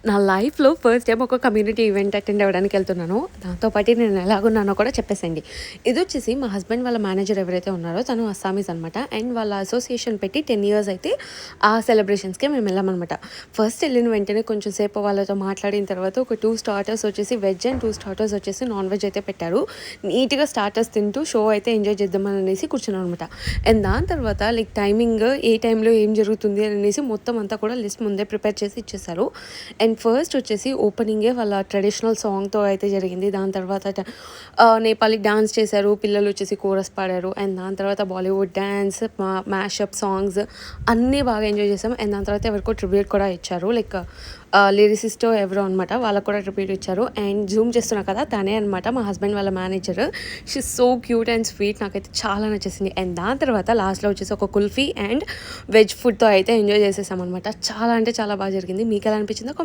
నా లైఫ్‌లో first time ఒక కమ్యూనిటీ ఈవెంట్ అటెండ్ అవ్వడానికి వెళ్తున్నాను. దాంతో పాటు నేను ఎలాగున్నానో కూడా చెప్పేసేయండి. ఇదొచ్చేసి మా హస్బెండ్ వాళ్ళ మేనేజర్ ఎవరైతే ఉన్నారో తను అస్సామీస్ అనమాట. అండ్ వాళ్ళ అసోసియేషన్ పెట్టి 10 ఇయర్స్ అయితే ఆ సెలబ్రేషన్స్‌కి మేము వెళ్ళామనమాట. ఫస్ట్ వెళ్ళిన వెంటనే కొంచెం సేపు వాళ్ళతో మాట్లాడిన తర్వాత ఒక 2 స్టార్టర్స్ వచ్చేసి వెజ్ అండ్ 2 స్టార్టర్స్ వచ్చేసి నాన్ వెజ్ అయితే పెట్టారు. నీట్‌గా స్టార్టర్స్ తింటూ షో అయితే ఎంజాయ్ చేద్దామని అనేసి కూర్చున్నామనమాట. అండ్ దాని తర్వాత లైక్ టైమింగ్ ఏ టైంలో ఏం జరుగుతుంది అని అనేసి మొత్తం అంతా కూడా లిస్ట్ ముందే ప్రిపేర్ చేసి ఇచ్చేసారు. అండ్ ఫస్ట్ వచ్చేసి ఓపెనింగే వాళ్ళ ట్రెడిషనల్ సాంగ్‌తో అయితే జరిగింది. దాని తర్వాత నేపాలీ డాన్స్ చేశారు. పిల్లలు వచ్చేసి కోరస్ పాడారు. అండ్ దాని తర్వాత బాలీవుడ్ డాన్స్, మ్యాషప్ సాంగ్స్ అన్నీ బాగా ఎంజాయ్ చేసాం. అండ్ దాని తర్వాత ఎవరికో ట్రిబ్యూట్ కూడా ఇచ్చారు. లైక్ లిరిసిస్టో ఎవరో అనమాట. వాళ్ళకి కూడా ట్రిబ్యూట్ ఇచ్చారు. అండ్ జూమ్ చేస్తున్నా కదా తనే అనమాట మా హస్బెండ్ వాళ్ళ manager. She is so cute and sweet. నాకైతే చాలా నచ్చేసింది. అండ్ దాని తర్వాత లాస్ట్‌లో వచ్చేసి ఒక కుల్ఫీ అండ్ వెజ్ ఫుడ్‌తో అయితే ఎంజాయ్ చేసేసామనమాట. చాలా అంటే చాలా బాగా జరిగింది. మీకు ఎలా అనిపించిందో కామెంట్